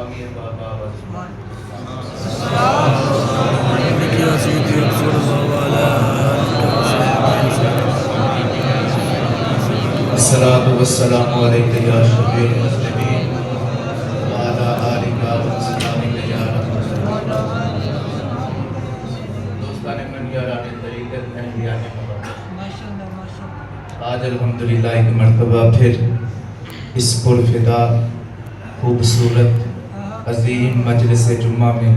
حامی بابا الصلاۃ والسلام علیک یا شفیع المسلمین وعلی آلک وصحبہ یا رحمت اللہ۔ دوستان من یاران طریقت اہلیان محبت، آج الحمدللہ ایک مرتبہ پھر اس پرفدا خوبصورت عظیم مجلس جمعہ میں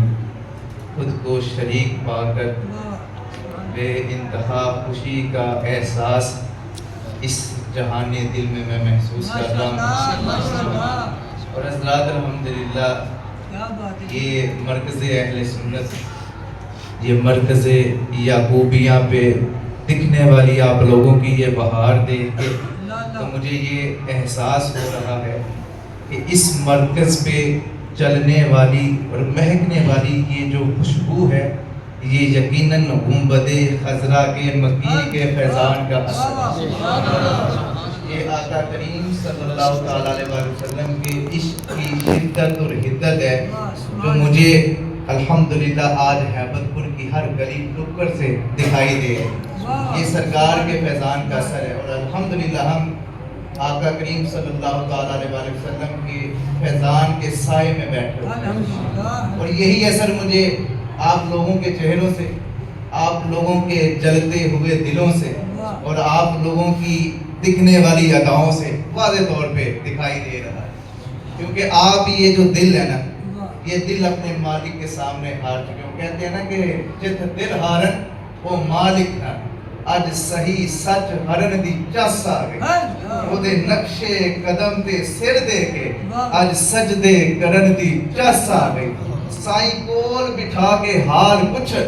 خود کو شریک پا کر بے انتہا خوشی کا احساس اس جہانی دل میں محسوس کرتا ہوں۔ اور حضرات الحمدللہ یہ مرکز اہل سنت، یہ مرکز یعقوبیہ پہ دکھنے والی آپ لوگوں کی یہ بہار دیکھ کے تو مجھے یہ احساس ہو رہا ہے کہ اس مرکز پہ چلنے والی اور مہکنے والی یہ جو خوشبو ہے یہ یقیناً گنبد خضرا کے مکی کے فیضان کا اثر ہے۔ یہ آقا کریم صلی اللہ تعالیٰ علیہ وسلم کے عشق کی شدت اور حدت ہے جو مجھے الحمدللہ آج حیبت پور کی ہر گلی ٹکر سے دکھائی دے ہے۔ یہ سرکار کے فیضان کا اثر ہے، اور الحمدللہ ہم آقا کریم صلی اللہ تعالیٰ علیہ وسلم کے فیضان کے سائے میں بیٹھے ہیں، اور یہی اثر مجھے آپ لوگوں کے چہروں سے، آپ لوگوں کے جلتے ہوئے دلوں سے اور آپ لوگوں کی دکھنے والی اداؤں سے واضح طور پہ دکھائی دے رہا ہے، کیونکہ آپ یہ جو دل ہے نا، یہ دل اپنے مالک کے سامنے ہار چکے ہیں۔ کہتے ہیں نا کہ جت دل ہارن وہ مالک نا، اج صحیح سچ ہرن دی چس آ گئی، وہ دے نقشے قدم تے سر دے کے اج سجدے کرن دی چس آ گئی۔ سائیں کول بٹھا کے حال پوچھن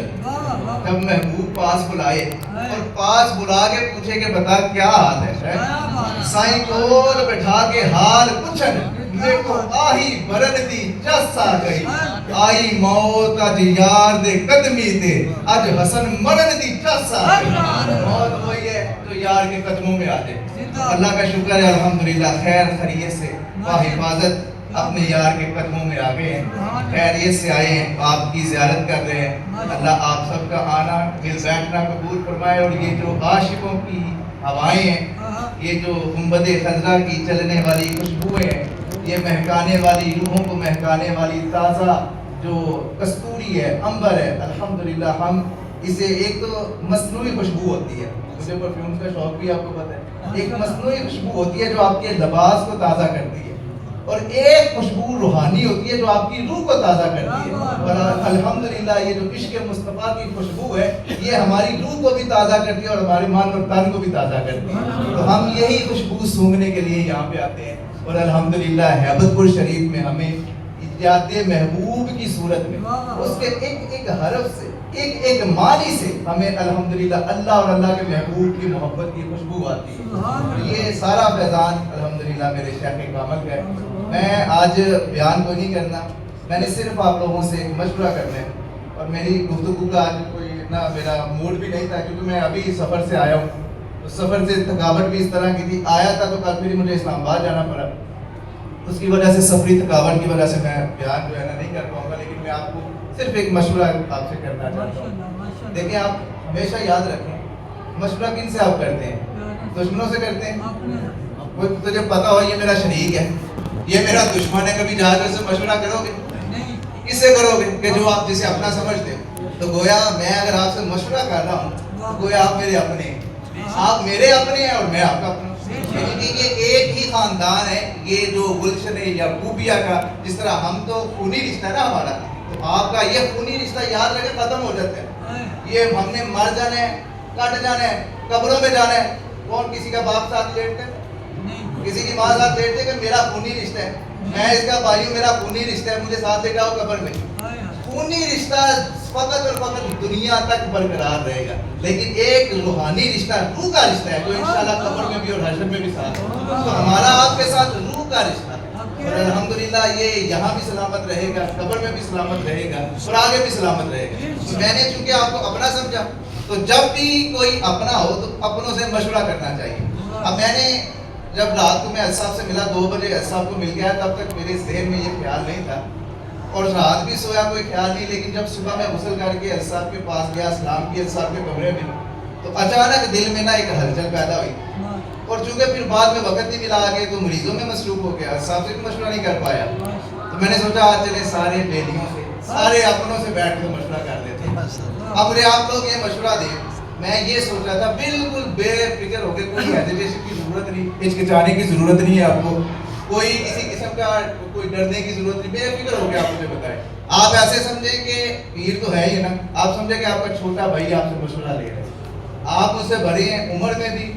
جب محبوب پاس بلائے، اور پاس بلا کے پوچھے کہ بتا کیا حال ہے، سائیں کول بٹھا کے حال پوچھن میں کو آہی برن دی چس آ گئی، آئی موت اج یار دے قدمی تے اج حسن مرن دی چس آ گئی۔ موت وہی ہے جو یار کے قدموں میں آ جائے۔ اللہ کا شکر ہے الحمدللہ خیر خیریت سے حفاظت اپنے یار کے قدموں میں آگے ہیں، خیریت سے آئے ہیں، آپ کی زیارت کر رہے ہیں۔ اللہ آپ سب کا آنا مل بیٹھنا قبول فرمائے، اور یہ جو عاشقوں کی ہوائیں ہیں، یہ جو گنبد خضرا کی چلنے والی خوشبوئیں ہیں، یہ مہکانے والی روحوں کو مہکانے والی تازہ جو کستوری ہے، عنبر ہے، الحمدللہ ہم اسے ایک تو مصنوعی خوشبو ہوتی ہے، مجھے پرفیومز کا شوق بھی آپ کو پتہ ہے، ایک مصنوعی خوشبو ہوتی ہے جو آپ کے لباس کو تازہ کرتی ہے، اور ایک خوشبو روحانی ہوتی ہے جو آپ کی روح کو تازہ کرتی ہے۔ اور الحمدللہ یہ جو عشق مصطفیٰ کی خوشبو ہے یہ ہماری روح کو بھی تازہ کرتی ہے اور ہمارے مان اور تن کو بھی تازہ کرتی ہے، تو ہم یہی خوشبو سونگھنے کے لیے یہاں پہ آتے ہیں، اور الحمدللہ حیبت پور شریف میں ہمیں جاتے محبوب کی صورت میں اس کے ایک ایک حرف سے، ایک ایک معنی سے ہمیں الحمدللہ اللہ اور اللہ کے محبوب کی محبت کی خوشبو آتی ہے۔ یہ سارا فیضان الحمدللہ میرے شیخ کامل کا ہے۔ میں آج بیان کو نہیں کرنا، میں نے صرف آپ لوگوں سے ایک مشورہ کرنا ہے، اور میری گفتگو کا آج کوئی اتنا میرا موڈ بھی نہیں تھا، کیونکہ میں ابھی سفر سے آیا ہوں، تو سفر سے تھکاوٹ بھی اس طرح کی تھی، آیا تھا تو کل پھر مجھے اسلام آباد جانا پڑا، اس کی وجہ سے سفری تھکاوٹ کی وجہ سے میں بیان جو ہے نا نہیں کر پاؤں گا، لیکن میں آپ کو صرف ایک مشورہ آپ سے کرنا چاہتا ہوں۔ دیکھیں آپ ہمیشہ یاد رکھیں، مشورہ کن سے آپ کرتے ہیں؟ دشمنوں سے کرتے ہیں؟ تجھے پتا ہو یہ میرا شریک ہے، یہ میرا دشمن ہے، کبھی جا کر سے مشورہ کرو گے؟ کس سے کرو گے؟ کہ جو آپ جسے اپنا سمجھتے ہو۔ تو گویا میں اگر آپ سے مشورہ کر رہا ہوں تو گویا آپ میرے اپنے ہیں، آپ میرے اپنے ہیں اور میں آپ کا اپنا، یعنی کہ یہ ایک ہی خاندان ہے، یہ جو گلشن یعقوبیہ کا جس طرح ہم تو خونی رشتہ ہے نا ہمارا، تو آپ کا یہ خونی رشتہ یاد رکھے ختم ہو جاتا ہے، یہ ہم نے مر جانا ہے، کٹ جانا ہے، قبروں میں جانا ہے، کون کسی کا باپ ساتھ لیٹتا ہے، کسی کی ماں ساتھ لیٹتے کہ میرا خونی رشتہ ہے، میں اس کا بھائی ہوں، میرا خونی رشتہ ہے، مجھے ساتھ لے جاؤ قبر میں۔ خونی رشتہ فقط اور فقط دنیا تک برقرار رہے گا، لیکن ایک روحانی رشتہ روح کا رشتہ ہے جو انشاءاللہ قبر میں بھی اور حشر میں بھی ساتھ ہے، تو ہمارا آپ کے ساتھ روح کا رشتہ ہے، اور الحمدللہ یہ یہاں بھی سلامت رہے گا، قبر میں بھی سلامت رہے گا، اور آگے بھی سلامت رہے گا۔ میں نے چونکہ آپ کو اپنا سمجھا، تو جب بھی کوئی اپنا ہو تو اپنوں سے مشورہ کرنا چاہیے۔ اب میں نے جب رات کو میں صاحب سے ملا 2 بجے صاحب کو مل گیا، تب تک میرے ذہن میں یہ خیال نہیں تھا اور رات بھی سویا کوئی خیال نہیں، لیکن جب صبح میں غسل کر کے حضرت صاحب کے پاس گیا، سلام کیا صاحب کے کمرے میں، تو اچانک دل میں نا ایک ہلچل پیدا ہوئی، اور چونکہ پھر بعد میں وقت نہیں ملا آگے تو مریضوں میں مصروف ہو گیا، صاحب سے بھی مشورہ نہیں کر پایا، تو میں نے سوچا آج چلے سارے بیلیوں سے، سارے اپنوں سے بیٹھ کے مشورہ کر لیتے ہیں۔ اب مجھے آپ لوگ یہ مشورہ دیں، میں یہ سوچ رہا تھا بالکل بے فکر ہو کے، کوئی ہیزیٹیشن کی ضرورت نہیں، ہچکچانے کی ضرورت نہیں ہے آپ کو، کوئی کسی قسم کا کوئی ڈرنے کی ضرورت نہیں، بے فکر ہو کے آپ مجھے بتائیں۔ آپ ایسے سمجھیں کہ پیر تو ہے ہی نا، آپ سمجھیں کہ آپ کا چھوٹا بھائی آپ سے مشورہ لے رہے ہیں، آپ مجھ سے بڑے ہیں، عمر میں بھی،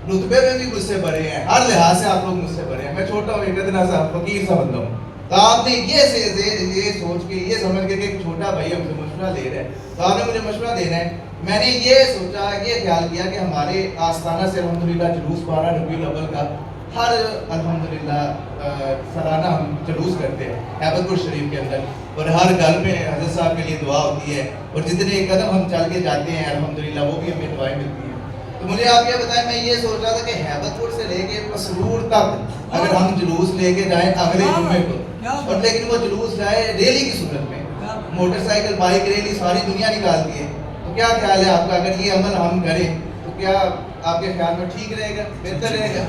رتبے میں بھی مجھ سے بڑے ہیں، ہر لحاظ سے آپ لوگ مجھ سے بڑے ہیں، میں چھوٹا ہوں، ایک ادنا سا فقیر سا بندہ ہوں، تو آپ نے یہ سوچ کے، یہ سمجھ کے کہ ایک چھوٹا بھائی ہم سے مشورہ لے رہا ہے تو آپ نے مجھے مشورہ دینا ہے۔ میں نے یہ سوچا، یہ خیال کیا کہ ہمارے آستانہ سے الحمدللہ جلوس 12 ربیع الاول کا ہر الحمدللہ سالانہ ہم جلوس کرتے ہیں ہیبت پور شریف کے اندر، اور ہر گھر میں حضرت صاحب کے لیے دعا ہوتی ہے، اور جتنے قدم ہم چل کے جاتے ہیں الحمدللہ وہ بھی ہمیں دعائیں ملتی ہیں۔ تو مجھے آپ یہ بتائیں، میں یہ سوچ رہا تھا کہ ہیبت پور سے لے کے مسرور تک اگر ہم جلوس لے کے جائیں اگلے جمعے کو، اور لیکن وہ جلوس جائے ریلی کی صورت میں، موٹر سائیکل بائک ریلی ساری دنیا نکالتی ہے، تو کیا خیال ہے آپ کا اگر یہ عمل ہم کریں تو کیا آپ کے خیال میں ٹھیک رہے گا، بہتر رہے گا؟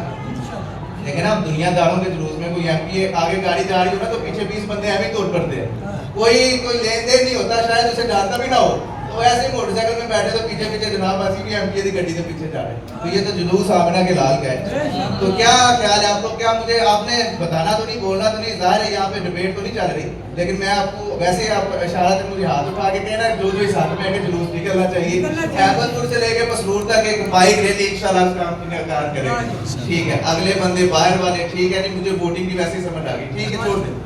لیکن اب دنیا داروں کے جلوس میں کوئی ایم پی آگے گاڑی جا رہی ہو نا تو پیچھے 20 بندے ایویں توڑ پڑتے ہیں، کوئی لین دین نہیں ہوتا، شاید اسے جانتا بھی نہ ہو، تو ایسے ہی موٹر سائیکل میں بیٹھے تو پیچھے جناب اسی بھی ایم پی کی گاڑی سے پیچھے جا رہے ہیں، تو یہ تو جلوس آمنہ کے لال کا ہے۔ تو کیا خیال ہے آپ کو، کیا مجھے آپ نے بتانا تو نہیں، بولنا تو نہیں، ظاہر ہے یہاں پہ ڈیبیٹ تو نہیں چل رہی، لیکن میں آپ کو ویسے آپ اشارہ سے مجھے ہاتھ اٹھا کے کہنا جو اس ہاتھ میں ہے کہ جلوس نکلنا چاہیے، ہیبت پور سے لے کے مسرور تک ایک بائک ریلی انشاءاللہ اس کام کی انعقاد کرے گی، ٹھیک ہے؟ اگلے بندے باہر والے، ٹھیک ہے نہیں، مجھے ووٹنگ کی ویسے ہی سمجھ آ گئی، ٹھیک ہے چھوڑ دیں۔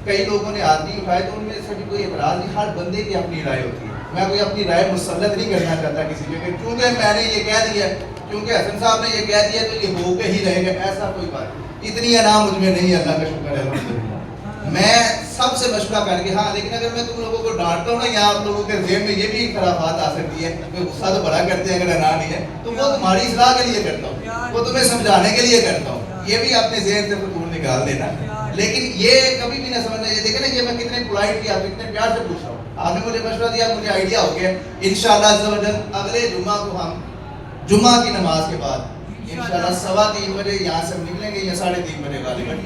کئی لوگوں نے ہاتھ نہیں اٹھائے تو ان میں سے بھی کوئی اعتراض نہیں، ہر بندے کی اپنی رائے ہوتی ہے، میں کوئی اپنی رائے مسلط نہیں کرنا چاہتا کسی پہ، کیونکہ میں نے یہ کہہ دیا، کیونکہ حسن صاحب نے یہ کہہ دیا تو یہ ہو کے ہی رہے گا، ایسا کوئی بات، اتنی انا مجھ میں نہیں، اللہ کا شکر ہے الحمدللہ، میں سب سے مشورہ کر کے، ہاں لیکن اگر میں تم لوگوں کو ڈانٹتا ہوں نا، یا آپ لوگوں کے ذہن میں یہ بھی خرافات آ سکتی ہے کہ غصہ تو بڑا کرتے ہیں اگر انا نہیں ہے، تو وہ تمہاری اصلاح کے لیے کرتا ہوں، وہ تمہیں سمجھانے کے لیے کرتا ہوں، یہ بھی اپنے ذہن سے فطور نکال دینا، لیکن یہ کبھی بھی نہ سمجھنا، یہ دیکھیں نا یہ میں کتنے پولائٹ کیا، کتنے پیار سے پوچھ رہا ہوں، آپ نے مجھے مشورہ دیا، مجھے آئیڈیا ہو گیا، انشاءاللہ عز و جل اگلے جمعہ کو ہم جمعہ کی نماز کے بعد انشاءاللہ 3:15 بجے یہاں سے نکلیں گے یا 3:30 بجے غالباً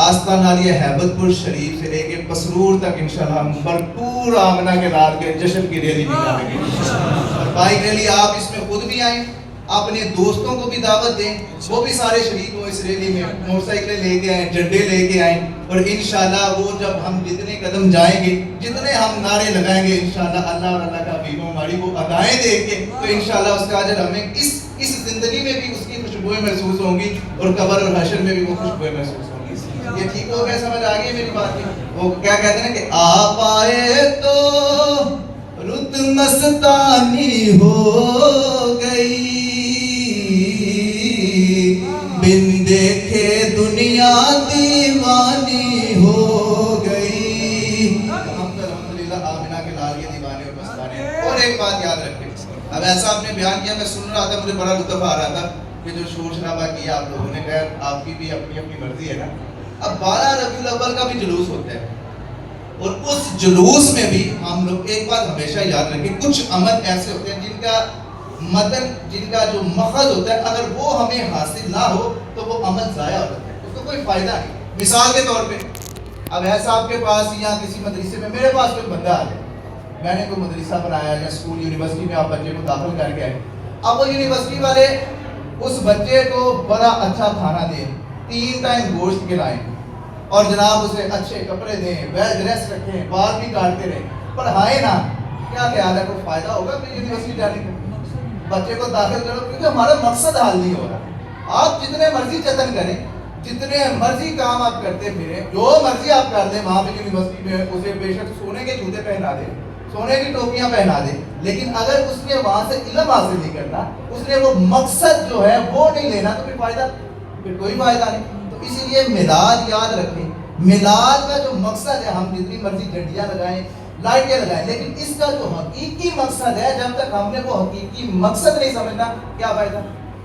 آستانہ عالیہ ہیبت پور شریف سے لے کے مسرور تک انشاءاللہ ہم بھرپور آمنہ کے رات کے جشن کی ریلی نکالیں گے، اور بائک ریلی آپ اس میں خود بھی آئیں، اپنے دوستوں کو بھی دعوت دیں، وہ بھی سارے شریک ہوں اس ریلی میں، موٹر سائیکلیں لے کے آئیں، جھنڈے لے کے آئیں، اور انشاءاللہ وہ جب ہم جتنے قدم جائیں گے، جتنے ہم نعرے لگائیں گے، انشاءاللہ اللہ اور اللہ کا حبیب ہماری وہ ادائیں دیکھ کے تو انشاءاللہ اس کا اجر ہمیں اس زندگی میں بھی اس کی خوشبوئیں محسوس ہوں گی، اور قبر اور حشر میں بھی وہ خوشبوئیں محسوس ہوں گی۔ یہ ٹھیک ہو گیا، سمجھ آ گئی میری بات کی؟ وہ کیا کہتے ہیں کہ آپ آئے تو رت مستانی ہو گئی، بن دیکھے دنیا دیوانی ہو گئی، ہم تو الحمدللہ آمنہ کے لال یہ دیوانے اور مستانے۔ اور ایک بات یاد رکھیں، اب ایسا آپ نے بیان کیا، میں سن رہا تھا، مجھے بڑا لطف آ رہا تھا کہ جو شور شرابہ کیا آپ لوگوں نے، خیر آپ کی بھی اپنی اپنی مرضی ہے نا، اب 12 ربیع الاول کا بھی جلوس ہوتا ہے، اور اس جلوس میں بھی ہم لوگ ایک بات ہمیشہ یاد رکھیں، کچھ عمل ایسے ہوتے ہیں جن کا متن، جن کا جو مخرج ہوتا ہے، اگر وہ ہمیں حاصل نہ ہو تو وہ عمل ضائع ہو جاتا ہے، اس کو کوئی فائدہ نہیں۔ مثال کے طور پہ اب ایسا آپ کے پاس یا کسی مدرسے میں، میرے پاس کوئی بندہ آ جائے، میں نے کوئی مدرسہ بنایا یا اسکول یونیورسٹی میں آپ بچے کو داخل کر کے آئے، اب وہ یونیورسٹی والے اس بچے کو بڑا اچھا کھانا دیں، 3 ٹائم گوشت کھلائیں، اور جناب اسے اچھے کپڑے دیں، ویل ڈریس رکھیں، بال بھی کاٹتے رہیں، پڑھائیں نا، کیا خیال ہے کوئی فائدہ ہوگا کہ یونیورسٹی جانے کا؟ بچے کو داخل کرو، کیونکہ ہمارا مقصد حل نہیں ہو رہا۔ آپ جتنے مرضی جتن کریں، جتنے مرضی کام آپ کرتے پھریں، جو مرضی آپ کر دیں وہاں پہ یونیورسٹی میں، اسے بے شک سونے کے جوتے پہنا دیں، سونے کی ٹوپیاں پہنا دیں، لیکن اگر اس نے وہاں سے علم حاصل نہیں کرنا، اس نے وہ مقصد جو ہے وہ نہیں لینا، تو پھر فائدہ، پھر کوئی فائدہ نہیں۔ تو اسی لیے میلاد یاد رکھیں، میلاد کا جو مقصد ہے، ہم جتنی مرضی جھنڈیاں لگائیں، لائٹیں لگائیں، لیکن اس کا جو حقیقی مقصد ہے، جب تک ہم نے وہ حقیقی مقصد نہیں سمجھنا، کیا فائدہ؟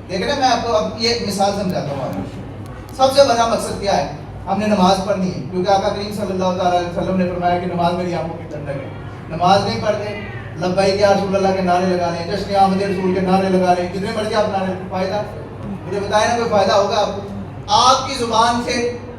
دیکھ رہے ہیں، میں آپ کو اب یہ مثال سمجھاتا ہوں۔ آپ سب سے بڑا مقصد کیا ہے ہم نے نماز پڑھنی ہے، کیونکہ آقا کریم صلی اللہ تعالیٰ علیہ وسلم نے فرمایا کہ نماز میری آنکھوں کی ٹھنڈک ہے. نماز نہیں پڑھتے، لبیک یا رسول اللہ کے نعرے لگا لیں، جشن آمد رسول کے نعرے لگا لیں، جتنے مرضی آپ نعرے، فائدہ مجھے بتائیں نا کوئی فائدہ ہوگا آپ کو؟ آپ کی زبان سے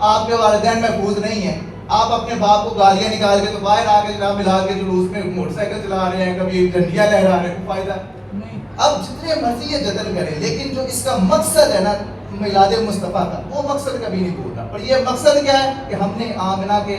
آپ کے والدین محفوظ نہیں ہیں. آپ اپنے باپ کو گالیاں نکال کے تو باہر آ کے جناب ملا کے جلوس میں موٹر سائیکل چلا رہے ہیں، کبھی ڈنڈیاں لہرا رہے ہیں، کوئی فائدہ نہیں. اب جتنے مرضی یہ جتن کریں، لیکن جو اس کا مقصد ہے نا میلاد مصطفیٰ کا، وہ مقصد کبھی نہیں بھولنا. اور یہ مقصد کیا ہے کہ ہم نے آمنہ کے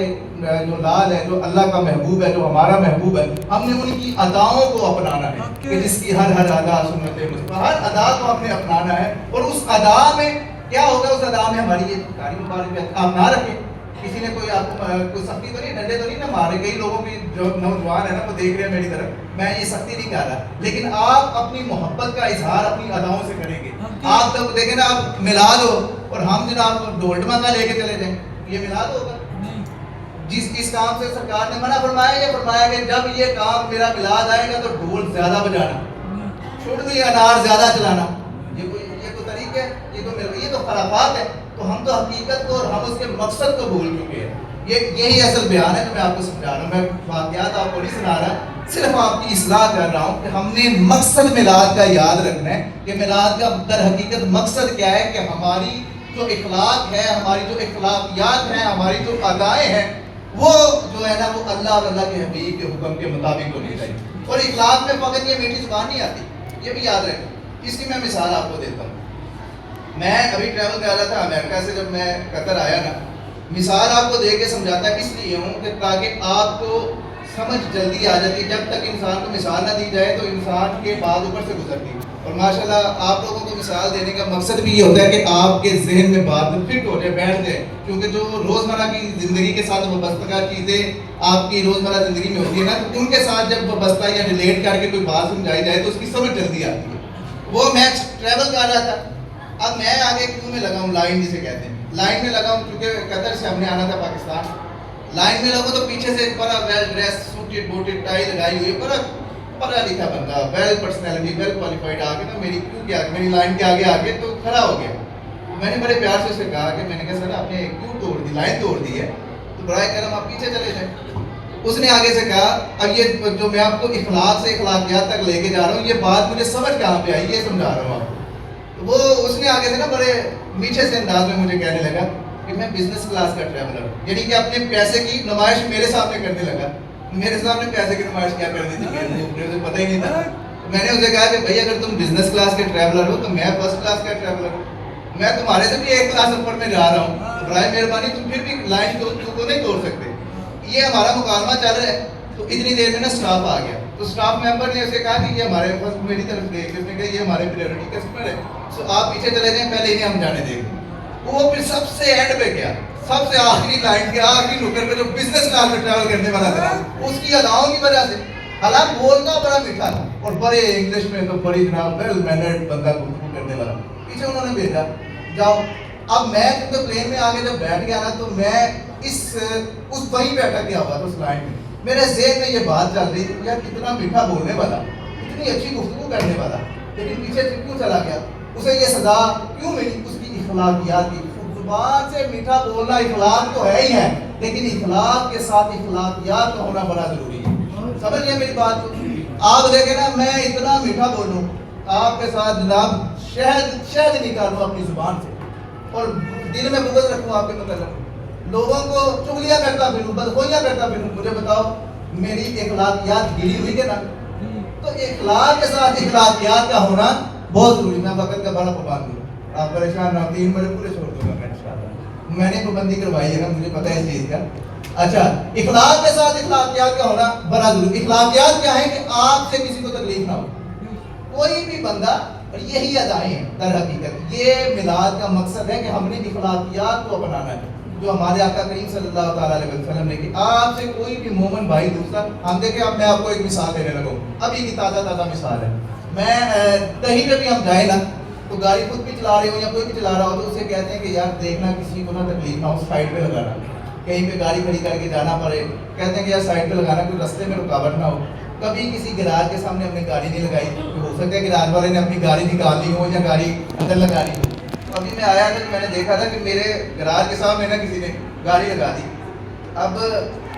جو لال ہے، جو اللہ کا محبوب ہے، جو ہمارا محبوب ہے، ہم نے ان کی اداؤں کو اپنانا ہے کہ جس کی ہر ادا سنت مصطفیٰ، ہر ادا کو ہم نے اپنانا ہے. اور اس ادا میں کیا ہوگا؟ اس ادا میں ہماری یہ کاری مبارک آپ نہ رکھیں. کسی نے کوئی آپ کو کوئی سختی تو نہیں، ڈنڈے تو نہیں نہ مارے. کئی لوگوں کی جو نوجوان ہے نا وہ دیکھ رہے ہیں میری طرف، میں یہ سختی نہیں کر رہا، لیکن آپ اپنی محبت کا اظہار اپنی اداؤں سے کریں گے. آپ تو دیکھیں نا، آپ میلاد ہو اور ہم جناب ڈھول ڈمکا لے کے چلے جائیں، یہ میلاد ہوگا؟ اس کام سے سرکار نے منع فرمایا، یہ فرمایا کہ جب یہ کام میرا میلاد آئے گا تو ڈھول زیادہ بجانا، چھوٹی انار زیادہ چلانا. یہ کوئی طریقہ ہے؟ یہ تو خرافات ہے. تو ہم تو حقیقت کو اور ہم اس کے مقصد کو بھول چکے ہیں. یہی اصل بیان ہے جو میں آپ کو سمجھا رہا ہوں. میں واقعات آپ کو نہیں سنا رہا، صرف آپ کی اصلاح کر رہا ہوں کہ ہم نے مقصد میلاد کا یاد رکھنا ہے کہ میلاد کا در حقیقت مقصد کیا ہے، کہ ہماری جو اخلاق ہے، ہماری جو اخلاقیات ہیں، ہماری جو ادائیں ہیں، وہ جو ہے نا وہ اللہ اور اللہ کے حبیب کے حکم کے مطابق ہونی چاہیے. اور اخلاق میں فقط یہ میٹھی زبان نہیں آتی، یہ بھی یاد رکھیں. اس کی میں مثال آپ کو دیتا ہوں. میں ابھی ٹریول کر رہا تھا امریکہ سے، جب میں قطر آیا نا، مثال آپ کو دے کے سمجھاتا اس لیے ہوں کہ تاکہ آپ کو سمجھ جلدی آ جاتی. جب تک انسان کو مثال نہ دی جائے تو انسان کے بعد اوپر سے گزرتی. اور ماشاءاللہ آپ لوگوں کو مثال دینے کا مقصد بھی یہ ہوتا ہے کہ آپ کے ذہن میں بات فٹ ہو جائے، بیٹھ جائے. کیونکہ جو روزمرہ کی زندگی کے ساتھ وابستہ چیزیں آپ کی روزمرہ زندگی میں ہوتی ہے نا، تو ان کے ساتھ جب وابستہ یا ریلیٹ کر کے کوئی بات سمجھائی جائے تو اس کی سمجھ جلدی آتی ہے. وہ میں ٹریول کر رہا تھا. اب میں آگے کیوں میں لگا ہوں، لائن جسے کہتے ہیں، لائن میں لگا ہوں کیونکہ قطر سے ہم نے آنا تھا پاکستان. لائن میں لگوں تو پیچھے سے بڑا well dress, suited booted tie لگائی ہوئی، بڑا پڑھا لکھا بندہ، ویل پرسنالٹی، ویل کوالیفائڈ آ کے نا میری لائن کے آگے تو کھڑا ہو گیا. میں نے بڑے پیار سے اسے کہا کہ میں نے کہا سر آپ نے کیوں توڑ دی، لائن توڑ دی ہے، تو برائے کرم آپ پیچھے چلے جائیں. اس نے آگے سے کہا اب یہ جو میں آپ کو اخلاق سے اخلاقیات تک لے کے جا رہا ہوں، یہ بات مجھے سمجھ کہاں پہ آئی، یہ سمجھا رہا ہوں آپ کو. وہ اس نے آگے سے نا بڑے میٹھے سے انداز میں مجھے کہنے لگا کہ میں بزنس کلاس کا ٹریولر ہوں، یعنی کہ اپنے پیسے کی نمائش میرے سامنے کرنے لگا. میرے سامنے پیسے کی نمائش کیا کرنی تھی، مجھے پتہ ہی نہیں تھا. میں نے اسے کہا کہ بھائی اگر تم بزنس کلاس کے ٹریولر ہو تو میں فرسٹ کلاس کا ٹریولر ہوں، میں تمہارے سے بھی ایک کلاس اوپر میں جا رہا ہوں. برائے مہربانی تم پھر بھی لائن کو نہیں توڑ سکتے. یہ ہمارا مکالمہ چل رہا ہے. تو اتنی دیر میں نا اسٹاف آ گیا. تو اسٹاف ممبر نے اسے کہا کہ یہ ہمارے پاس میری طرف دیکھ کے اس نے کہا یہ ہمارے پریورٹی کسٹمر ہے، سو آپ پیچھے چلے جائیں، پہلے انہیں ہم جانے دیں گے. وہ پھر سب سے اینڈ پہ گیا، سب سے آخری لائن کے آخری نکڑ پہ جو بزنس کلاس میں ٹریول کرنے والا تھا، اس کی اداؤں کی وجہ سے، حالانکہ بولنا بڑا میٹھا تھا اور بڑے انگلش میں تو بڑی جناب ویل مینرڈ بندہ گفتگو کرنے والا، پیچھے انہوں نے بھیجا جاؤ. اب میں کیونکہ پلین میں آگے جب بیٹھ گیا نا تو میں اس وہیں بیٹھا گیا ہوا تھا اس لائن میں. میرے ذہن میں یہ بات چل رہی تھی یار کتنا میٹھا بولنے والا، اتنی اچھی گفتگو کرنے والا، لیکن پیچھے کیوں چلا گیا؟ اسے یہ سزا کیوں ملی؟ اس کی اخلاقیات کی. زبان سے میٹھا بولنا اخلاق تو ہے ہی ہے، لیکن اخلاق کے ساتھ اخلاقیات کا ہونا بڑا ضروری ہے. سمجھ لیں میری بات کو؟ آپ دیکھیں نا، میں اتنا میٹھا بولوں آپ کے ساتھ جناب شہد نکالوں اپنی زبان سے اور دل میں بغض رکھوں آپ کے متعلق، لوگوں کو چغلیاں کرتا پھروں، بدخوئیاں کرتا پھروں. مجھے بتاؤ میری اخلاقیات گری ہوئی کہ نہ؟ تو اخلاق کے ساتھ اخلاقیات کا ہونا بہت ضروری. میں وقت کا بڑا پابند ہوں، آپ پریشان نہ، 3 بجے پورے چھوڑ دوں گا میں انشاءاللہ. میں نے پابندی کروائی ہے نا، مجھے پتہ ہے اس چیز کا. اچھا، اخلاق کے ساتھ اخلاقیات کا ہونا بڑا ضروری. اخلاقیات کیا ہے کہ آپ سے کسی کو تکلیف نہ ہو، کوئی بھی بندہ، اور یہی ادائیں ہیں در حقیقت. یہ میلاد کا مقصد ہے کہ ہم نے اخلاقیات کو اپنانا ہے جو ہمارے آقا کریم صلی اللہ تعالیٰ علیہ وسلم نے کی. آپ سے کوئی بھی مومن بھائی دوسرا، ہم دیکھیں اب میں آپ کو ایک مثال دینے لگا ہوں، ابھی کی تازہ مثال ہے. میں کہیں پہ بھی ہم جائیں نا تو گاڑی خود بھی چلا رہے ہو یا کوئی بھی چلا رہا ہو تو اسے کہتے ہیں کہ یار دیکھنا کسی کو نہ تکلیف نہ ہو، سائڈ پہ لگانا. کہیں پہ گاڑی کھڑی کر کے جانا پڑے، کہتے ہیں کہ یار سائڈ پہ لگانا، کوئی رستے میں رکاوٹ نہ ہو. کبھی کسی گراج کے سامنے ہم نے گاڑی نہیں لگائی، ہو سکتا ہے گراج والے نے اپنی گاڑی نکال لی ہو یا گاڑی اندر لگا لی ہو. ابھی میں آیا تھا تو میں نے دیکھا تھا کہ میرے گراج کے سامنے نا کسی نے گاڑی لگا دی. اب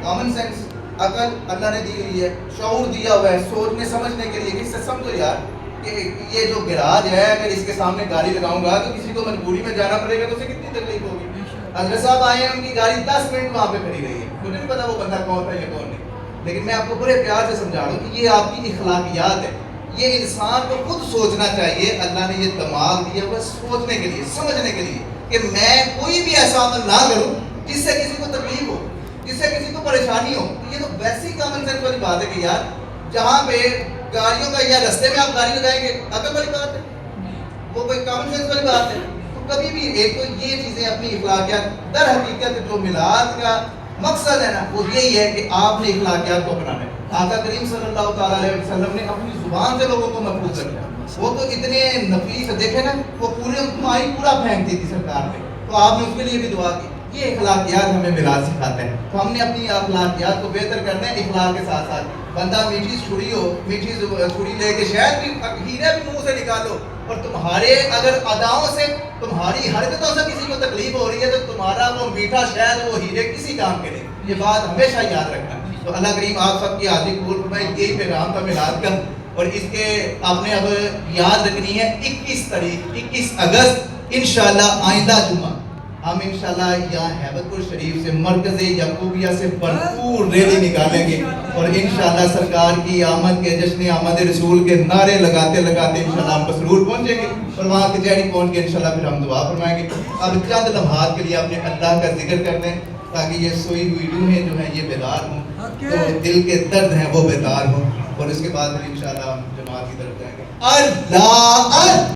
کامن سینس عقل اللہ نے دی ہوئی ہے, شعور دیا ہوا ہے سوچنے سمجھنے کے لیے کہ اس سے سمجھو یار کہ یہ جو گراج ہے اگر اس کے سامنے گاڑی لگاؤں گا تو کسی کو مجبوری میں جانا پڑے گا تو اسے کتنی تکلیف ہوگی. حضرت صاحب آئے ہیں, ان کی گاڑی 10 منٹ وہاں پہ کھڑی رہی ہے, مجھے نہیں پتا وہ بندہ کون تھا یا کون نہیں, لیکن میں آپ کو بڑے پیار سے سمجھا رہا ہوں کہ یہ آپ کی اخلاقیات ہے. یہ انسان کو خود سوچنا چاہیے. اللہ نے یہ دماغ دیا وہ سوچنے کے لیے سمجھنے کے لیے کہ میں کوئی بھی ایسا عمل نہ کروں جس سے کسی کو تکلیف ہو, جس سے کسی کو پریشانی ہو. یہ تو ویسی کامن سینس والی بات ہے کہ یار جہاں پہ گاڑیوں کا یا رستے میں آپ گاڑی لگائیں گے عقل والی بات ہے, وہ کوئی کامن سینس والی بات ہے. تو کبھی بھی ایک تو یہ چیزیں اپنی اخلاقیات در حقیقت جو میلاد کا مقصد ہے نا وہ یہی ہے کہ آپ نے اخلاقیات کو اپنانا ہے. آقا کریم صلی اللہ تعالیٰ علیہ وسلم نے اپنی زبان سے لوگوں کو محفوظ رکھا. وہ تو اتنے نفیس دیکھے نا, وہ پورے مائی پورا پھینکتی تھی سرکار پہ, تو آپ نے اس کے لیے بھی دعا کی. یہ اخلاقیات ہمیں میلاد سکھاتا ہے. تو ہم نے اپنی اخلاقیات کو بہتر کرنا ہے اخلاق کے ساتھ ساتھ. بندہ میٹھی چھری ہو, میٹھی چھری لے کے شاید بھی ہیرے بھی منہ سے نکالو, اور تمہارے اگر اداؤں سے تمہاری حرکتوں سے کسی کو تکلیف ہو رہی ہے تو تمہارا وہ میٹھا شاید وہ ہیرے کسی کام کے نہیں. یہ بات ہمیشہ یاد رکھنا. تو اللہ کریم آپ سب کی حاضری قبول فرمائے. یہی پیغام تھا میلاد کا, اور اس کے آپ نے اب یاد رکھنی ہے 21 اگست انشاءاللہ آئندہ جمعہ ہم انشاءاللہ یہاں ہیبت پور شریف سے مرکز یعقوبیہ سے بھرپور ریلی نکالیں گے, اور انشاءاللہ سرکار کی آمد کے جشن آمد رسول کے نعرے لگاتے لگاتے انشاءاللہ ہم مسرور پہنچیں گے, اور وہاں کچہری پہنچ کے انشاءاللہ پھر ہم دعا فرمائیں گے. اب چند لمحات کے لیے اپنے اللہ کا ذکر کر لیں تاکہ یہ سوئی ہوئی روحیں جو ہیں یہ بیدار ہوں, تو دل کے درد ہیں وہ بیدار ہوں, اور اس کے بعد پھر انشاءاللہ ہم جماعت کی طرف جائیں گے. اللہ